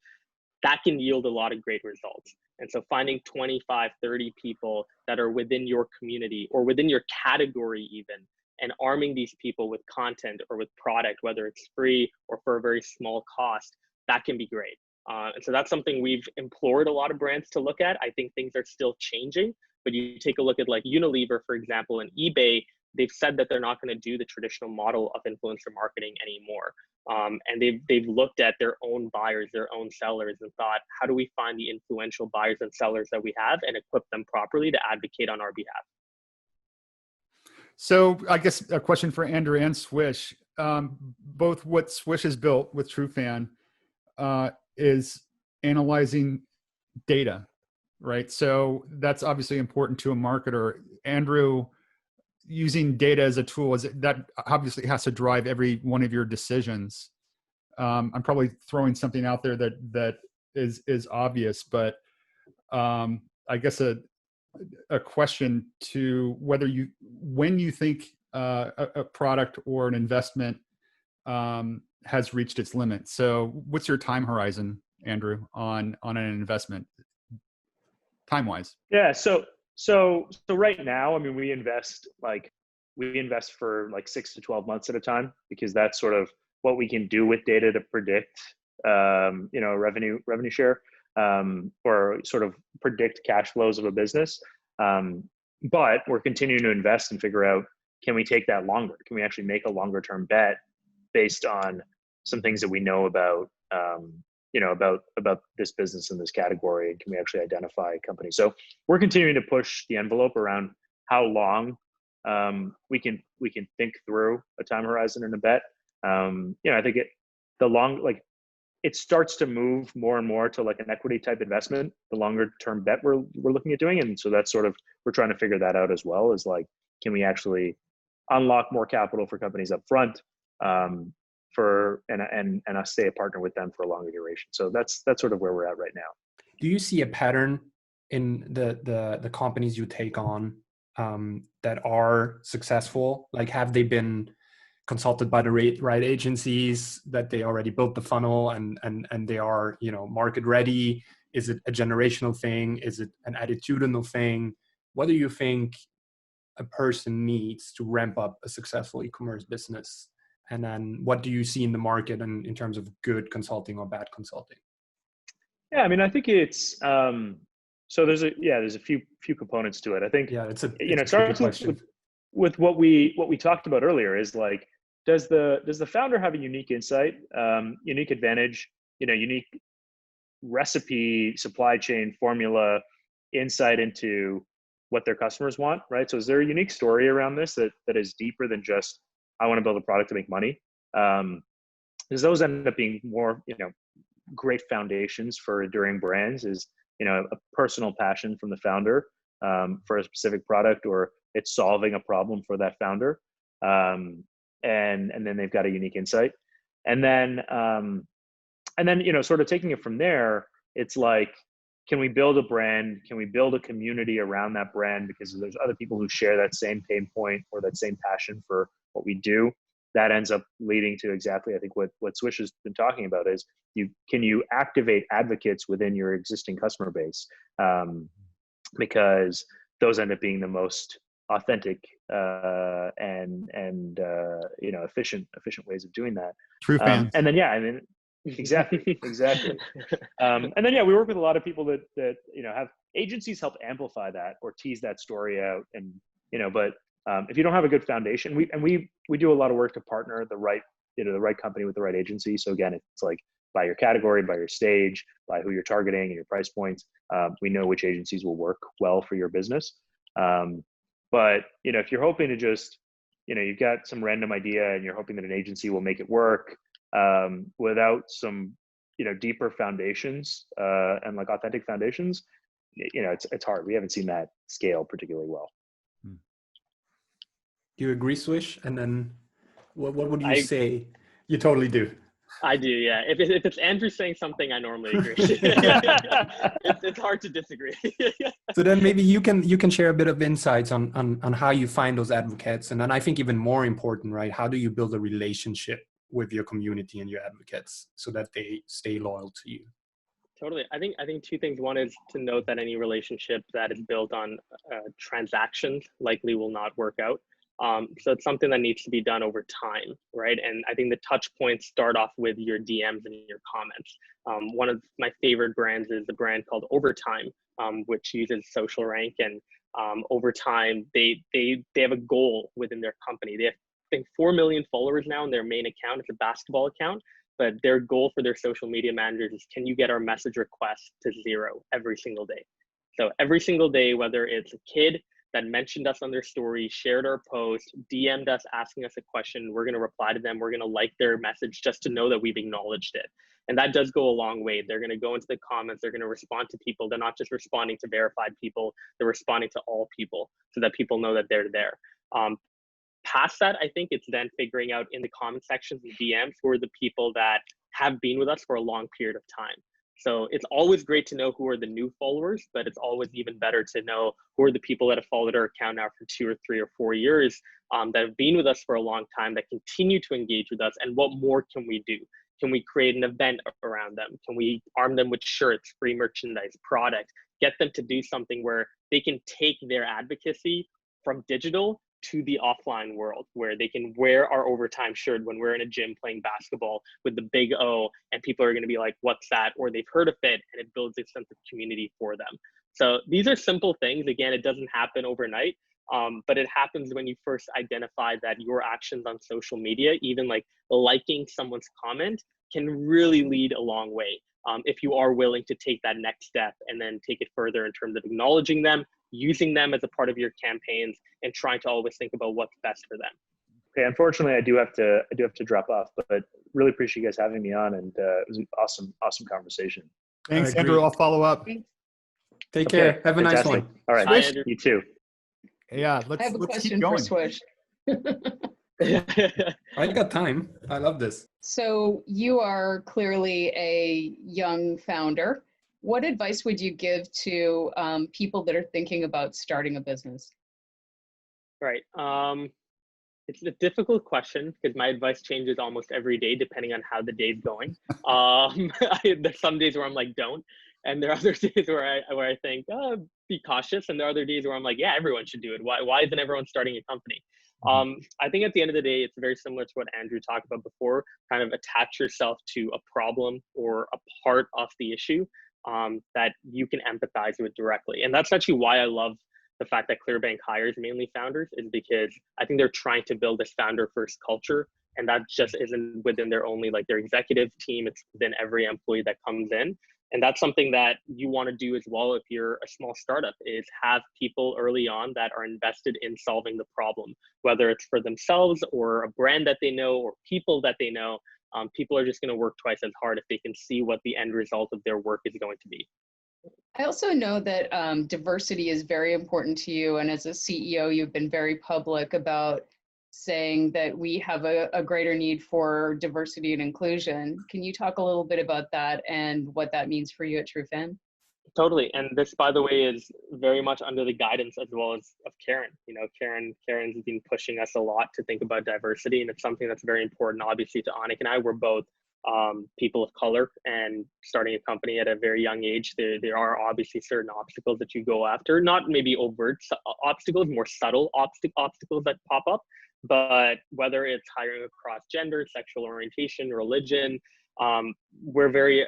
Speaker 5: That can yield a lot of great results. And so finding 25, 30 people that are within your community or within your category even, and arming these people with content or with product, whether it's free or for a very small cost, that can be great. And so that's something we've implored a lot of brands to look at. I think things are still changing, but you take a look at like Unilever, for example, and eBay, they've said that they're not going to do the traditional model of influencer marketing anymore. And they've looked at their own buyers, their own sellers, and thought, how do we find the influential buyers and sellers that we have and equip them properly to advocate on our behalf?
Speaker 1: So I guess a question for Andrew and Swish, both what Swish has built with Trufan is analyzing data, right? So that's obviously important to a marketer. Andrew, using data as a tool, that obviously has to drive every one of your decisions. I'm probably throwing something out there that is obvious, but I guess a question to when you think a product or an investment has reached its limit. So what's your time horizon, Andrew, on an investment time-wise?
Speaker 2: Yeah. So right now, I mean, we invest for like 6 to 12 months at a time, because that's sort of what we can do with data to predict revenue share, or sort of predict cash flows of a business. But we're continuing to invest and figure out, can we take that longer? Can we actually make a longer term bet based on some things that we know about, about this business in this category? And can we actually identify companies? So we're continuing to push the envelope around how long we can think through a time horizon in a bet. I think it starts to move more and more to like an equity type investment, the longer term bet we're looking at doing. And so that's sort of, we're trying to figure that out as well, is like, can we actually unlock more capital for companies up front, and us stay a partner with them for a longer duration. So that's sort of where we're at right now.
Speaker 4: Do you see a pattern in the companies you take on that are successful? Like, have they been consulted by the right agencies, that they already built the funnel and they are, market ready? Is it a generational thing? Is it an attitudinal thing? What do you think a person needs to ramp up a successful e-commerce business? And then what do you see in the market and in terms of good consulting or bad consulting?
Speaker 2: Yeah, I mean, I think it's so there's a few components to it. I think it starts with what we talked about earlier, is like, does the founder have a unique insight, unique advantage, unique recipe, supply chain, formula, insight into what their customers want, right? So is there a unique story around this that is deeper than just, I want to build a product to make money? Because those end up being more, great foundations for enduring brands, is, a personal passion from the founder for a specific product, or it's solving a problem for that founder. And then they've got a unique insight. And then, sort of taking it from there, it's like, can we build a brand? Can we build a community around that brand? Because there's other people who share that same pain point or that same passion for what we do. That ends up leading to exactly, I think, what Swish has been talking about, is can you activate advocates within your existing customer base? Because those end up being the most authentic and efficient ways of doing that.
Speaker 1: Trufan.
Speaker 2: And then exactly. And then we work with a lot of people that have agencies help amplify that or tease that story out, and but if you don't have a good foundation, we do a lot of work to partner the right company with the right agency. So again, it's like, by your category, by your stage, by who you're targeting and your price points, we know which agencies will work well for your business. But if you're hoping to just you've got some random idea and you're hoping that an agency will make it work, without some deeper foundations and like authentic foundations, it's hard. We haven't seen that scale particularly well.
Speaker 4: Do you agree, Swish? And then what would you say? You totally do.
Speaker 5: I do, yeah. If it's Andrew saying something, I normally agree. It's hard to disagree.
Speaker 4: So then maybe you can share a bit of insights on how you find those advocates. And then I think even more important, right? How do you build a relationship with your community and your advocates so that they stay loyal to you?
Speaker 5: Totally. I think two things. One is to note that any relationship that is built on transactions likely will not work out. So it's something that needs to be done over time, right? And I think the touch points start off with your DMs and your comments. One of my favorite brands is a brand called Overtime, which uses social rank, and over time they have a goal within their company. They have, I think, 4 million followers now in their main account. It's a basketball account, but their goal for their social media managers is, can you get our message requests to 0 every single day? So every single day, whether it's a kid that mentioned us on their story, shared our post, DM'd us asking us a question, we're going to reply to them. We're going to like their message just to know that we've acknowledged it. And that does go a long way. They're going to go into the comments. They're going to respond to people. They're not just responding to verified people. They're responding to all people so that people know that they're there. Past that, I think it's then figuring out in the comment sections and DMs who are the people that have been with us for a long period of time. So it's always great to know who are the new followers, but it's always even better to know who are the people that have followed our account now for 2 or 3 or 4 years, that have been with us for a long time, that continue to engage with us. And what more can we do? Can we create an event around them? Can we arm them with shirts, free merchandise, product, get them to do something where they can take their advocacy from digital to the offline world where they can wear our overtime shirt when we're in a gym playing basketball with the big O, and people are going to be like, what's that? Or they've heard of it, and it builds a sense of community for them. So these are simple things. Again, it doesn't happen overnight, but it happens when you first identify that your actions on social media, even like liking someone's comment, can really lead a long way. If you are willing to take that next step and then take it further in terms of acknowledging them, using them as a part of your campaigns, and trying to always think about what's best for them.
Speaker 2: Okay, unfortunately, I do have to drop off, but really appreciate you guys having me on, and it was an awesome conversation.
Speaker 1: Thanks, Andrew. I'll follow up.
Speaker 4: Take care. Have a
Speaker 2: fantastic.
Speaker 4: nice one.
Speaker 2: All right,
Speaker 5: Bye, Andrew.
Speaker 2: you too.
Speaker 1: Yeah,
Speaker 3: I have a
Speaker 1: let's keep
Speaker 3: question for
Speaker 1: going.
Speaker 3: Swish.
Speaker 4: I got time. I love this.
Speaker 3: So you are clearly a young founder. What advice would you give to people that are thinking about starting a business?
Speaker 5: Right. It's a difficult question because my advice changes almost every day depending on how the day's going. There's some days where I'm like, don't. And there are other days where I think, be cautious. And there are other days where I'm like, yeah, everyone should do it. Why isn't everyone starting a company? I think at the end of the day, it's very similar to what Andrew talked about before, kind of attach yourself to a problem or a part of the issue that you can empathize with directly. And that's actually why I love the fact that Clearbanc hires mainly founders, is because I think they're trying to build this founder first culture. And that just isn't within their only like their executive team, it's within every employee that comes in. And that's something that you want to do as well if you're a small startup, is have people early on that are invested in solving the problem, whether it's for themselves or a brand that they know or people that they know. People are just going to work twice as hard if they can see what the end result of their work is going to be.
Speaker 3: I also know that diversity is very important to you. And as a CEO, you've been very public about saying that we have a greater need for diversity and inclusion. Can you talk a little bit about that and what that means for you at Trufan?
Speaker 5: Totally. And this, by the way, is very much under the guidance as well as of Karen. You know, Karen's been pushing us a lot to think about diversity, and it's something that's very important, obviously, to Anik and I. We're both people of color, and starting a company at a very young age, there are obviously certain obstacles that you go after, not maybe overt obstacles, more subtle obstacles that pop up. But whether it's hiring across gender, sexual orientation, religion, we're very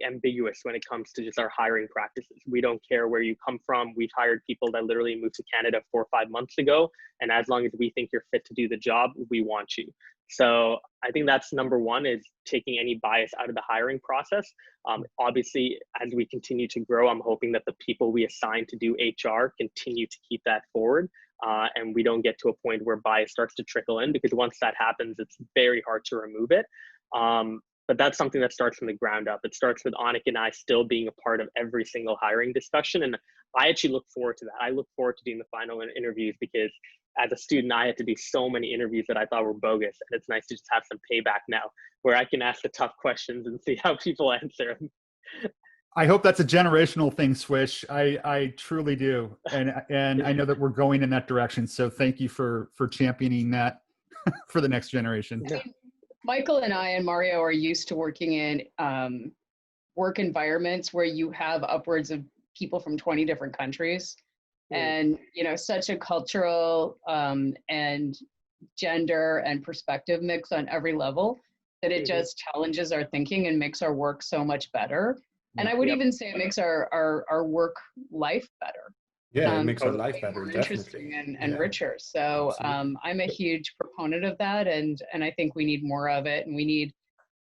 Speaker 5: ambiguous when it comes to just our hiring practices. We don't care where you come from. We've hired people that literally moved to Canada 4 or 5 months ago. And as long as we think you're fit to do the job, we want you. So I think that's number one, is taking any bias out of the hiring process. Obviously, as we continue to grow, I'm hoping that the people we assign to do HR continue to keep that forward. And we don't get to a point where bias starts to trickle in, because once that happens, it's very hard to remove it. But that's something that starts from the ground up. It starts with Anik and I still being a part of every single hiring discussion. And I actually look forward to that. I look forward to doing the final interviews, because as a student, I had to do so many interviews that I thought were bogus. And it's nice to just have some payback now, where I can ask the tough questions and see how people answer them.
Speaker 1: I hope that's a generational thing, Swish. I truly do. And I know that we're going in that direction. So thank you for championing that for the next generation.
Speaker 3: I mean, Michael and I and Mario are used to working in work environments where you have upwards of people from 20 different countries. And, you know, such a cultural and gender and perspective mix on every level that it just challenges our thinking and makes our work so much better. And I would even say it makes our work life better.
Speaker 4: Yeah, it makes our life better,
Speaker 3: more
Speaker 4: definitely.
Speaker 3: interesting and richer. So I'm a huge proponent of that, and I think we need more of it, and we need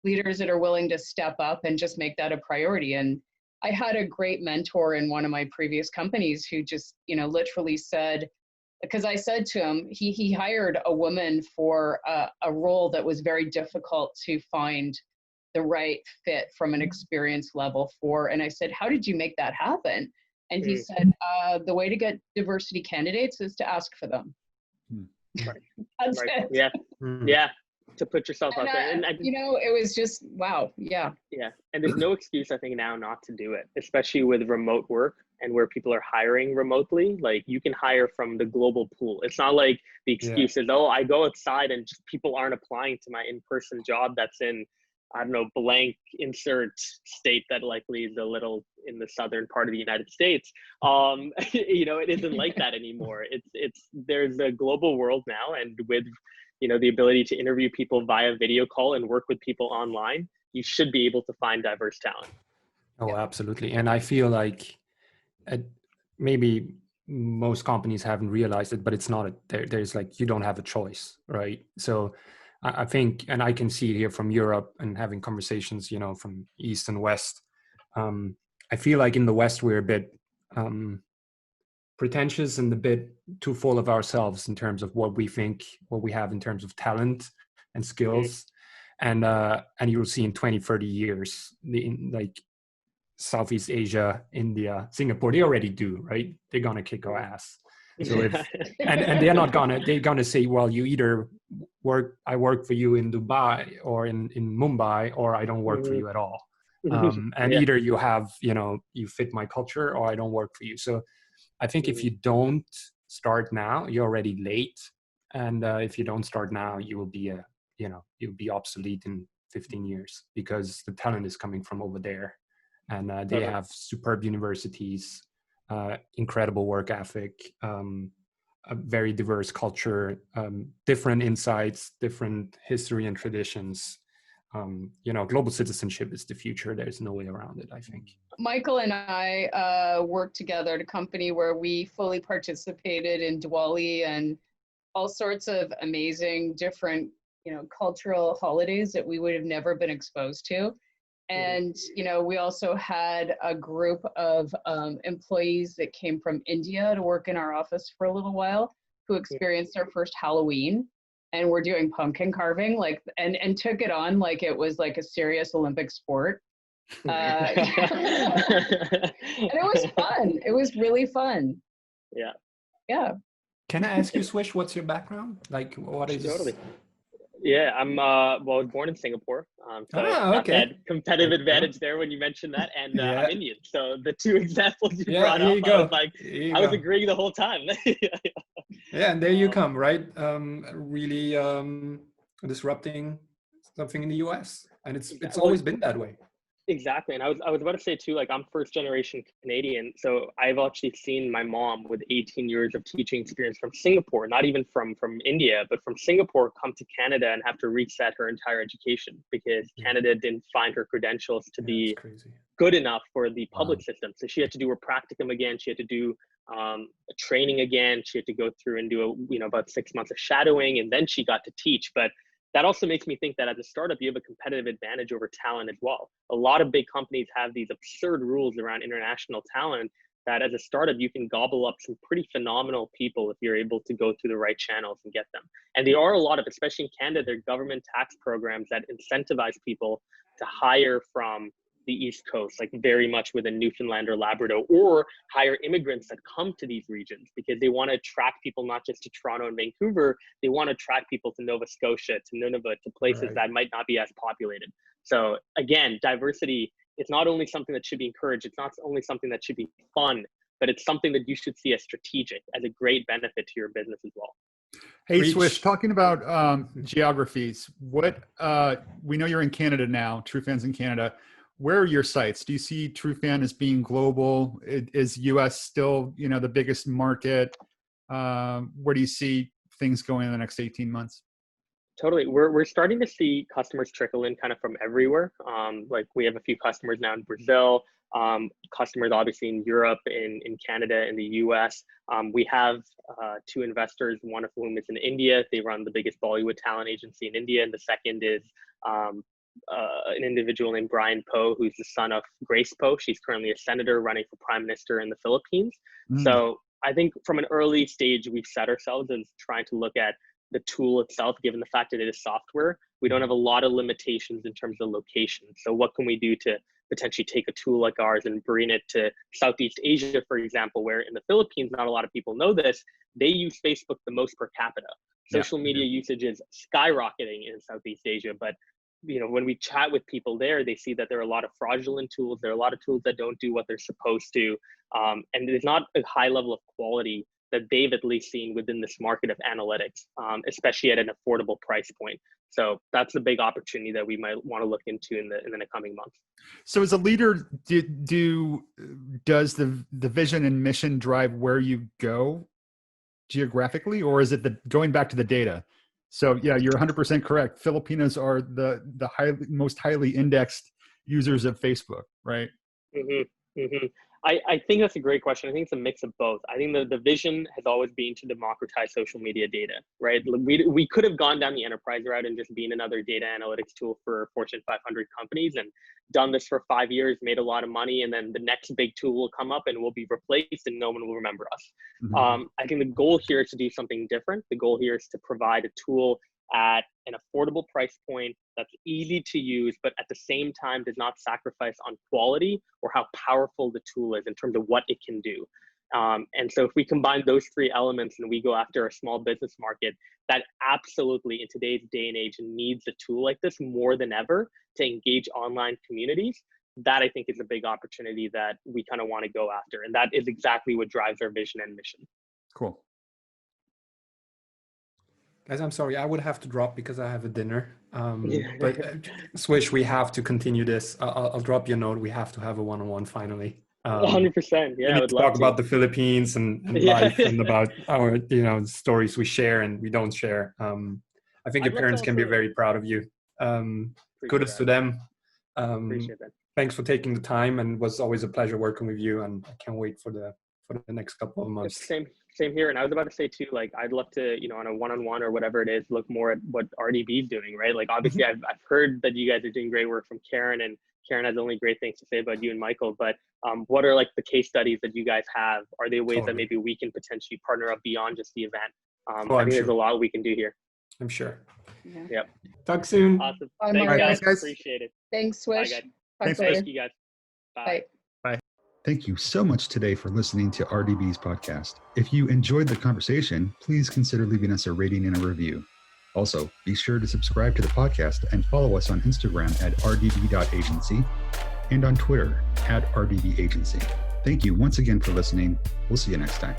Speaker 3: leaders that are willing to step up and just make that a priority. And I had a great mentor in one of my previous companies who just, you know, literally said, because I said to him, he hired a woman for a role that was very difficult to find the right fit from an experience level for. And I said, how did you make that happen? And he said, the way to get diversity candidates is to ask for them.
Speaker 5: Right.
Speaker 3: That's
Speaker 5: Right.
Speaker 3: it.
Speaker 5: Yeah. Yeah. To put yourself out there.
Speaker 3: And you know, it was just, wow. Yeah.
Speaker 5: Yeah. And there's no excuse, I think, now not to do it, especially with remote work and where people are hiring remotely. Like, you can hire from the global pool. It's not like the excuse is, oh, I go outside and just people aren't applying to my in-person job that's in I don't know, blank insert state that likely is a little in the southern part of the United States. It isn't like that anymore. There's a global world now, and with, the ability to interview people via video call and work with people online, you should be able to find diverse talent.
Speaker 4: Oh, absolutely. And I feel like maybe most companies haven't realized it, but it's not, there's like, you don't have a choice, right? So I think, and I can see it here from Europe and having conversations, from East and West. I feel like in the West, we're a bit pretentious and a bit too full of ourselves in terms of what we think, what we have in terms of talent and skills. And you'll see in 20, 30 years, like Southeast Asia, India, Singapore, they already do, right? They're gonna kick our ass. So and they're gonna say, well, you either I work for you in Dubai or in Mumbai, or I don't work for you at all. And either you have, you fit my culture, or I don't work for you. So I think if you don't start now, you're already late. And if you don't start now, you will be you'll be obsolete in 15 years because the talent is coming from over there. And they have superb universities, incredible work ethic, a very diverse culture, different insights, different history and traditions. Global citizenship is the future. There's no way around it, I think.
Speaker 3: Michael and I worked together at a company where we fully participated in Diwali and all sorts of amazing different, cultural holidays that we would have never been exposed to. And, we also had a group of employees that came from India to work in our office for a little while, who experienced their first Halloween and were doing pumpkin carving, and took it on like it was like a serious Olympic sport. And it was fun. It was really fun.
Speaker 5: Yeah.
Speaker 3: Yeah.
Speaker 4: Can I ask you, Swish, what's your background? Like, what is...
Speaker 5: Totally. Yeah, I was born in Singapore. So
Speaker 4: okay.
Speaker 5: that competitive advantage there when you mentioned that. And I'm Indian. So the two examples you brought up, I was like, I was agreeing the whole time.
Speaker 4: Yeah, and there you come, right? Really disrupting something in the US. And it's always been that way.
Speaker 5: Exactly. And I was about to say too, like, I'm first generation Canadian. So I've actually seen my mom with 18 years of teaching experience from Singapore, not even from India, but from Singapore, come to Canada and have to reset her entire education because Canada didn't find her credentials to be good enough for the public system. So she had to do her practicum again. She had to do a training again. She had to go through and do about 6 months of shadowing, and then she got to teach. But that also makes me think that as a startup, you have a competitive advantage over talent as well. A lot of big companies have these absurd rules around international talent that as a startup, you can gobble up some pretty phenomenal people if you're able to go through the right channels and get them. And there are a lot of, especially in Canada, there are government tax programs that incentivize people to hire from the East Coast, like very much within Newfoundland or Labrador, or hire immigrants that come to these regions because they want to attract people not just to Toronto and Vancouver, they want to attract people to Nova Scotia, to Nunavut, to places that might not be as populated. So again, diversity is not only something that should be encouraged, it's not only something that should be fun, but it's something that you should see as strategic, as a great benefit to your business as well.
Speaker 1: Hey, Swish, talking about geographies, what we know you're in Canada now, Trufan's in Canada. Where are your sites? Do you see Trufan as being global? Is US still, the biggest market? Where do you see things going in the next 18 months?
Speaker 5: Totally. We're starting to see customers trickle in kind of from everywhere. Like we have a few customers now in Brazil, customers obviously in Europe, in Canada, in the US. We have 2 investors, one of whom is in India. They run the biggest Bollywood talent agency in India. And the second is an individual named Brian Poe, who's the son of Grace Poe. She's currently a senator running for prime minister in the Philippines. So I think from an early stage, we've set ourselves as trying to look at the tool itself, given the fact that it is software. We don't have a lot of limitations in terms of location. So what can we do to potentially take a tool like ours and bring it to Southeast Asia, for example, where in the Philippines, not a lot of people know this, they use Facebook the most per capita. Social media usage is skyrocketing in Southeast Asia, but when we chat with people there, they see that there are a lot of fraudulent tools. There are a lot of tools that don't do what they're supposed to. And there's not a high level of quality that they've at least seen within this market of analytics, especially at an affordable price point. So that's the big opportunity that we might want to look into in the coming months.
Speaker 1: So as a leader, does the vision and mission drive where you go geographically, or is it going back to the data? So yeah, you're 100% correct. Filipinos are the most highly indexed users of Facebook, right?
Speaker 5: Mm-hmm. Mm-hmm. I think that's a great question. I think it's a mix of both. I think the vision has always been to democratize social media data, right? We could have gone down the enterprise route and just been another data analytics tool for Fortune 500 companies and done this for 5 years, made a lot of money, and then the next big tool will come up and we'll be replaced and no one will remember us.
Speaker 1: Mm-hmm.
Speaker 5: I think the goal here is to do something different. The goal here is to provide a tool at an affordable price point that's easy to use, but at the same time does not sacrifice on quality or how powerful the tool is in terms of what it can do. And so if we combine those three elements and we go after a small business market that absolutely in today's day and age needs a tool like this more than ever to engage online communities, that I think is a big opportunity that we kind of want to go after. And that is exactly what drives our vision and mission.
Speaker 1: Cool.
Speaker 4: Guys, I'm sorry, I would have to drop because I have a dinner. But Swish, we have to continue this. I'll drop you a note. We have to have a one-on-one finally.
Speaker 5: 100%. Yeah,
Speaker 4: we need to talk about the Philippines and life and about our stories we share and we don't share. I think your parents can be very proud of you. Kudos to them.
Speaker 5: Appreciate that.
Speaker 4: Thanks for taking the time, and it was always a pleasure working with you. And I can't wait for the next couple of months.
Speaker 5: Same here. And I was about to say too, like, I'd love to, on a one-on-one or whatever it is, look more at what RDB is doing, right? Like, obviously I've heard that you guys are doing great work from Karen, and Karen has only great things to say about you and Michael, but what are like the case studies that you guys have? Are there ways that maybe we can potentially partner up beyond just the event? I think there's a lot we can do here.
Speaker 4: I'm sure.
Speaker 3: Yeah.
Speaker 5: Yep.
Speaker 4: Talk soon.
Speaker 5: Awesome.
Speaker 3: Bye,
Speaker 5: Thanks, guys.
Speaker 1: guys.
Speaker 5: Appreciate it.
Speaker 3: Thanks, Swish.
Speaker 5: Bye, guys.
Speaker 1: Thanks,
Speaker 3: later.
Speaker 5: Thank you, guys. Bye.
Speaker 3: Bye.
Speaker 1: Thank you so much today for listening to RDB's podcast. If you enjoyed the conversation, please consider leaving us a rating and a review. Also, be sure to subscribe to the podcast and follow us on Instagram at rdb.agency and on Twitter at rdbagency. Thank you once again for listening. We'll see you next time.